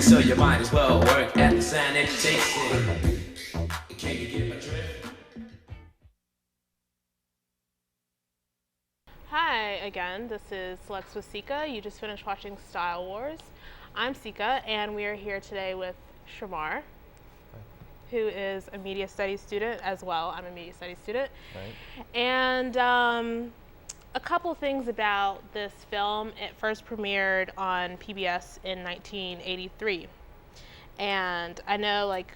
station, so you might as well work at the sanitation. Can you get my drift? Hi again, this is Lex with Sika. You just finished watching Style Wars. I'm Sika, and we are here today with Shermar, who is a media studies student as well. I'm a media studies student. Right. And a couple things about this film. It first premiered on PBS in 1983. And I know, like,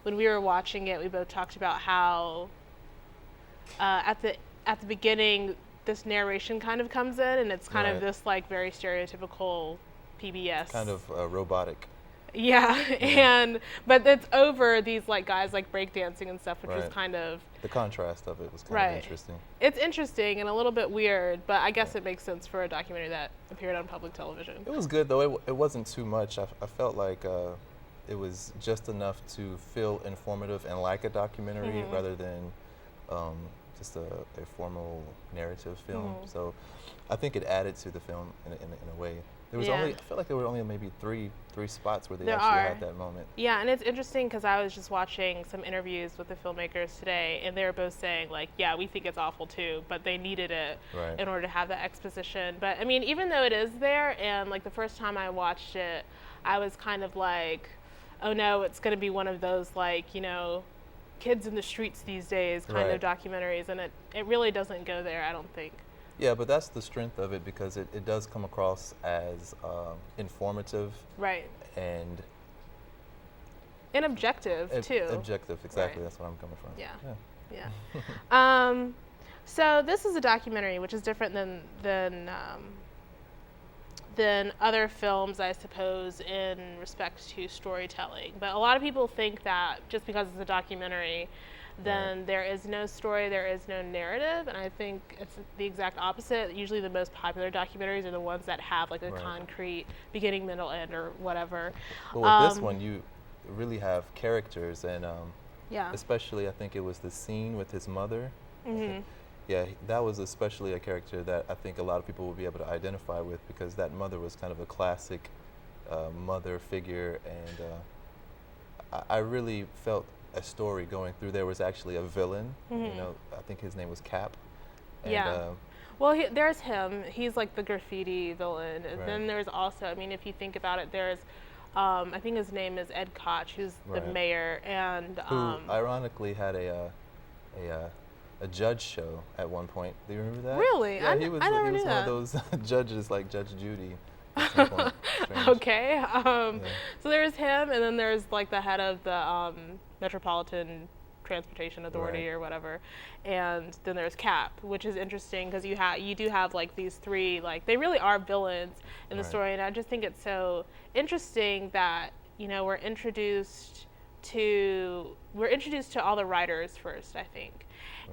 when we were watching it, we both talked about how at the beginning, this narration kind of comes in, and it's kind of this like very stereotypical PBS kind of robotic. Yeah, and but it's over these like guys like breakdancing and stuff, which was kind of the contrast of it was kind of interesting. It's interesting and a little bit weird, but I guess it makes sense for a documentary that appeared on public television. It was good though. It wasn't too much. I felt like it was just enough to feel informative and like a documentary rather than just a formal narrative film. So I think it added to the film in a way. There was only, I felt like there were only maybe three spots where they actually had that moment. Yeah, and it's interesting because I was just watching some interviews with the filmmakers today, and they were both saying like, yeah, we think it's awful too, but they needed it in order to have that exposition. But I mean, even though it is there, and like the first time I watched it, I was kind of like, oh no, it's going to be one of those like, you know, kids in the streets these days kind of documentaries, and it really doesn't go there, I don't think. Yeah, but that's the strength of it because it does come across as informative. Right. And objective too. Objective, exactly. That's where I'm coming from. Yeah. So this is a documentary, which is different than other films, I suppose, in respect to storytelling. But a lot of people think that just because it's a documentary, then there is no story, there is no narrative, and I think it's the exact opposite. Usually the most popular documentaries are the ones that have like a concrete beginning, middle, end, or whatever. But with this one, you really have characters, and especially I think it was the scene with his mother. Yeah, that was especially a character that I think a lot of people will be able to identify with because that mother was kind of a classic mother figure, and I really felt a story going through. There was actually a villain, you know, I think his name was Cap. And, well, there's him. He's like the graffiti villain. And then there's also, I mean, if you think about it, there's, I think his name is Ed Koch, who's the mayor, and who ironically had a judge show at one point. Do you remember that? Really? Yeah, he was one of those judges like Judge Judy. Okay. So there's him, and then there's like the head of the Metropolitan Transportation Authority or whatever, and then there's Cap, which is interesting because you do have like these three, like they really are villains in the story, and I just think it's so interesting that, you know, we're introduced to all the writers first, I think.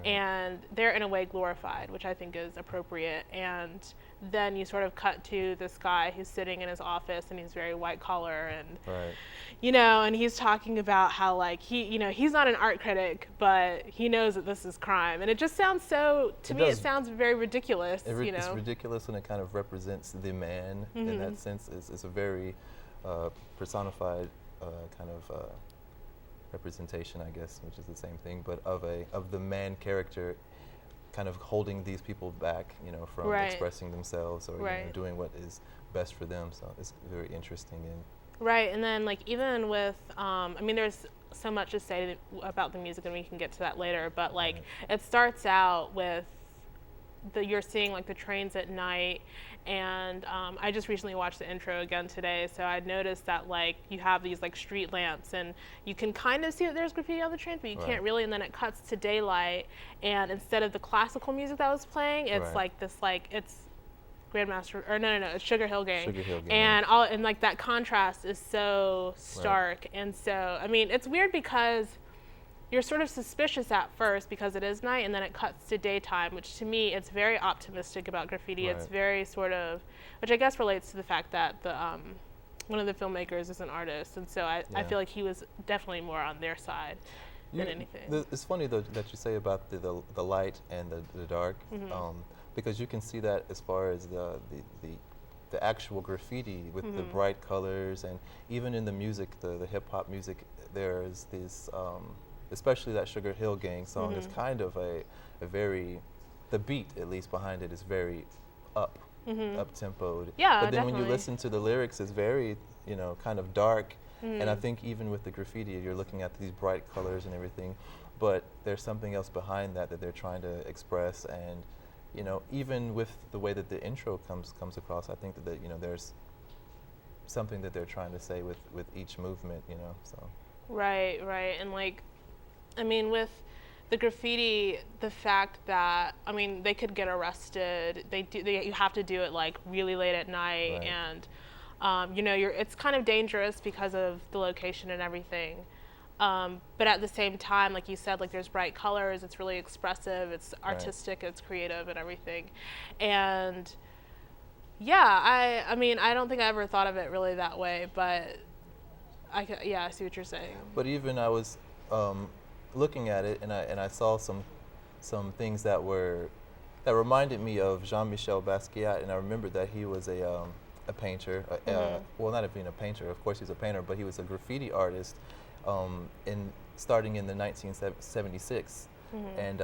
And they're in a way glorified, which I think is appropriate. And then you sort of cut to this guy who's sitting in his office, and he's very white collar, and you know, and he's talking about how like you know, he's not an art critic, but he knows that this is crime, and it just sounds so it sounds very ridiculous. You know, it's ridiculous, and it kind of represents the man in that sense. It's a very personified kind of. Representation, I guess, which is the same thing, but of the man character kind of holding these people back, you know, from expressing themselves or you know, doing what is best for them. So it's very interesting. And then like even with, I mean, there's so much to say about the music, and we can get to that later, but like it starts out with you're seeing like the trains at night, and I just recently watched the intro again today, so I noticed that like you have these like street lamps, and you can kind of see that there's graffiti on the trains, but you can't really, and then it cuts to daylight, and instead of the classical music that was playing, it's like this, like it's Grandmaster, or no, it's Sugar Hill Gang. And like that contrast is so stark, and so I mean it's weird because you're sort of suspicious at first because it is night, and then it cuts to daytime, which to me, it's very optimistic about graffiti. It's very sort of, which I guess relates to the fact that the one of the filmmakers is an artist, and so I feel like he was definitely more on their side than anything. It's funny though that you say about the light and the dark, because you can see that as far as the the actual graffiti with the bright colors, and even in the music, the hip hop music, there's this, especially that Sugar Hill Gang song is kind of a very, the beat at least behind it is very up tempoed. Yeah, but then definitely. when you listen to the lyrics, it's very, you know, kind of dark. And I think even with the graffiti, you're looking at these bright colors and everything, but there's something else behind that they're trying to express. And you know, even with the way that the intro comes across, I think that you know, there's something that they're trying to say with each movement, you know. So Right, and like, I mean, with the graffiti, the fact that, I mean, they could get arrested. You have to do it like really late at night, and you know, it's kind of dangerous because of the location and everything. But at the same time, like you said, like there's bright colors, it's really expressive, it's artistic, it's creative and everything. And yeah, I mean, I don't think I ever thought of it really that way, but I see what you're saying. But even I was looking at it, and I saw some things that reminded me of Jean-Michel Basquiat, and I remembered that he was a painter. Well, not being a painter, of course he's a painter, but he was a graffiti artist. Starting in the 1976, and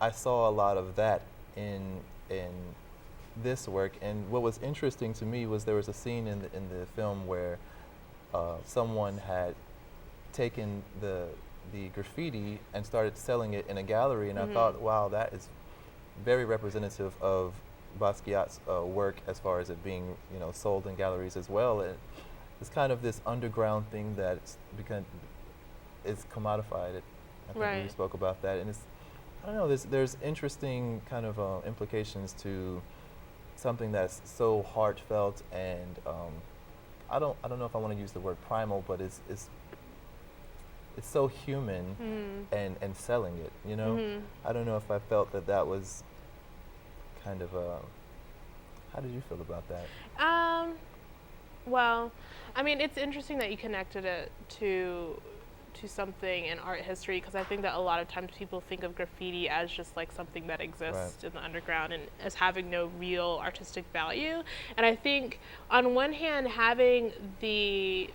I saw a lot of that in this work. And what was interesting to me was there was a scene in the film where someone had taken the graffiti and started selling it in a gallery, and I thought, wow, that is very representative of Basquiat's work as far as it being, you know, sold in galleries as well. And it's kind of this underground thing that's it's commodified. I think we spoke about that, and I don't know. There's interesting kind of implications to something that's so heartfelt, and I don't know if I want to use the word primal, but it's so human, and selling it. You know, I don't know if I felt that was kind of how did you feel about that? Well, I mean, it's interesting that you connected it to something in art history, because I think that a lot of times people think of graffiti as just like something that exists in the underground and as having no real artistic value. And I think on one hand, having the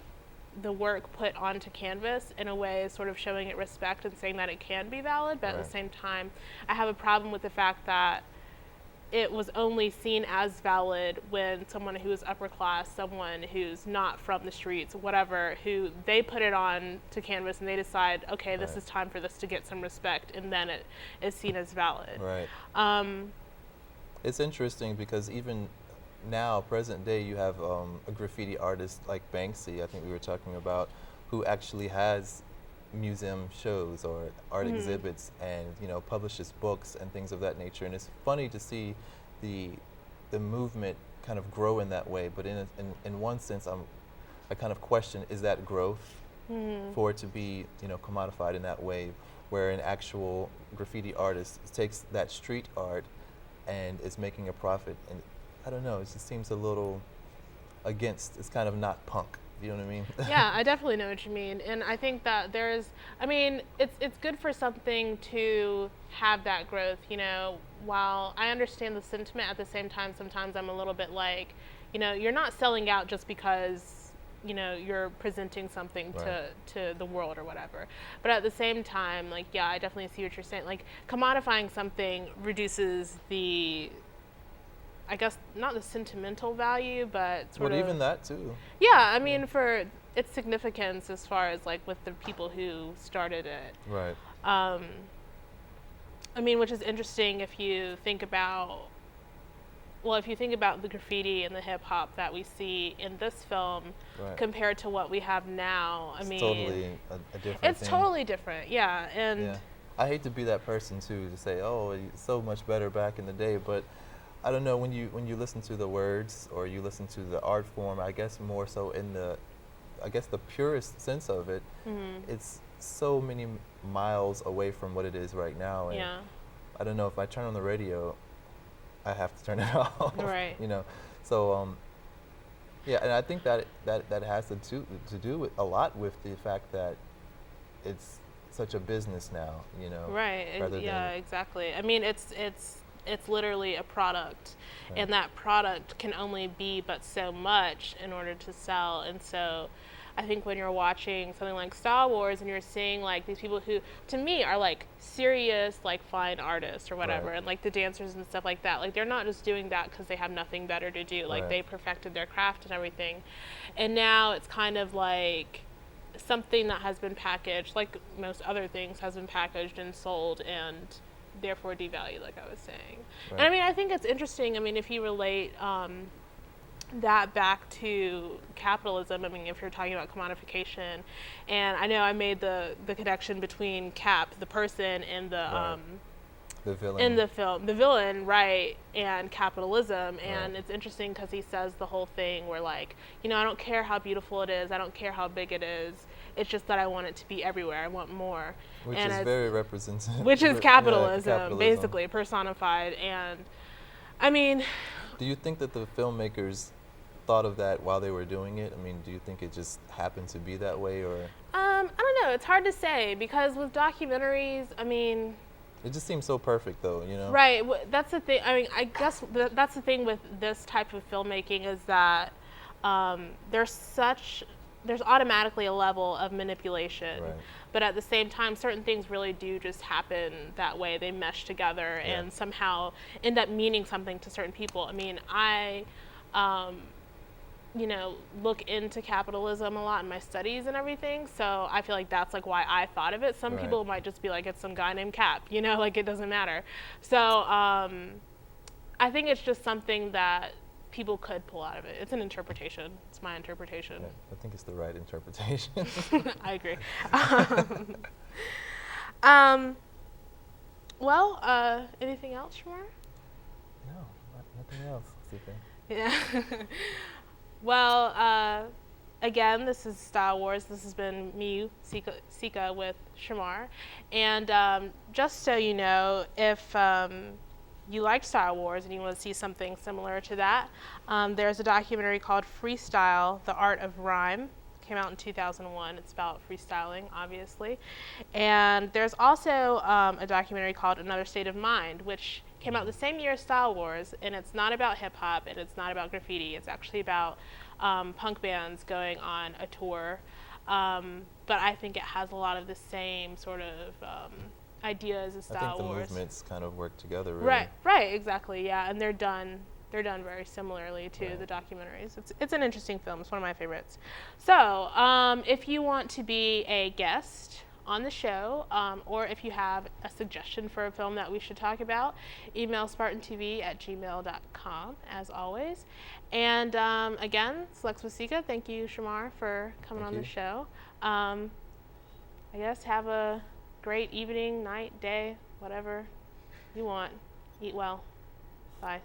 work put onto canvas in a way is sort of showing it respect and saying that it can be valid, but at the same time, I have a problem with the fact that it was only seen as valid when someone who is upper class, someone who's not from the streets, whatever, who they put it on to canvas and they decide, okay, this is time for this to get some respect, and then it is seen as valid. It's interesting because even now, present day, you have a graffiti artist like Banksy, I think we were talking about, who actually has museum shows or art exhibits, and you know, publishes books and things of that nature. And it's funny to see the movement kind of grow in that way. But in one sense, I kind of question, is that growth for it to be, you know, commodified in that way, where an actual graffiti artist takes that street art and is making a profit? And I don't know, it just seems a little against. It's kind of not punk. You know what I mean? Yeah, I definitely know what you mean. And I think that I mean, it's good for something to have that growth, you know, while I understand the sentiment, at the same time, sometimes I'm a little bit like, you know, you're not selling out just because, you know, you're presenting something to the world or whatever. But at the same time, like, yeah, I definitely see what you're saying. Like, commodifying something reduces the, I guess, not the sentimental value, but sort of. But even that too. Yeah, I mean, for its significance as far as like with the people who started it. Right. I mean, which is interesting if you think about, the graffiti and the hip hop that we see in this film compared to what we have now. I mean, it's totally a different It's thing. totally different, yeah. And yeah. I hate to be that person too, to say, oh, it's so much better back in the day, but I don't know, when you listen to the words or you listen to the art form, I guess more so in the purest sense of it, it's so many miles away from what it is right now. And I don't know, if I turn on the radio, I have to turn it off. Right. You know, so yeah, and I think that has to do with a lot with the fact that it's such a business now. You know. Right. Yeah. Exactly. I mean, it's it's literally a product, and that product can only be but so much in order to sell. And so I think when you're watching something like Star Wars and you're seeing like these people who to me are like serious like fine artists or whatever, and like the dancers and stuff like that, like they're not just doing that because they have nothing better to do, like they perfected their craft and everything, and now it's kind of like something that has been packaged, like most other things, has been packaged and sold and therefore devalued, like I was saying. And I mean, I think it's interesting, I mean, if you relate that back to capitalism, I mean, if you're talking about commodification, and I know I made the connection between Cap, the person, and the villain in the film, the villain, and capitalism. And it's interesting because he says the whole thing where like, you know, I don't care how beautiful it is, I don't care how big it is, it's just that I want it to be everywhere, I want more. Which is very representative. Which is capitalism, basically personified. And I mean, do you think that the filmmakers thought of that while they were doing it? I mean, do you think it just happened to be that way, or? I don't know. It's hard to say because with documentaries, I mean, it just seems so perfect, though, you know? Right. That's the thing. I mean, I guess that's the thing with this type of filmmaking is that there's automatically a level of manipulation, but at the same time, certain things really do just happen that way. They mesh together and somehow end up meaning something to certain people. I mean, I you know, look into capitalism a lot in my studies and everything, so I feel like that's like why I thought of it. Some people might just be like, it's some guy named Cap, you know, like it doesn't matter. So I think it's just something that people could pull out of it. It's an interpretation. It's my interpretation. Yeah, I think it's the right interpretation. I agree. Well, anything else, Shermar? No, nothing else, Sika. Yeah. Well, again, this is Star Wars. This has been me, Sika with Shermar. And just so you know, if you like Star Wars and you want to see something similar to that, there's a documentary called Freestyle, The Art of Rhyme. It came out in 2001. It's about freestyling, obviously. And there's also a documentary called Another State of Mind, which came out the same year as Star Wars, and it's not about hip-hop and it's not about graffiti. It's actually about punk bands going on a tour. But I think it has a lot of the same sort of ideas as Star Wars. I think the movements kind of work together, really. Right, exactly, yeah, and they're done very similarly to the documentaries. It's an interesting film. It's one of my favorites. So if you want to be a guest on the show, or if you have a suggestion for a film that we should talk about, email spartantv@gmail.com, as always. And again, it's Lex with Sika. Thank you, Shermar, for coming on the show. I guess have a great evening, night, day, whatever you want. Eat well. Bye.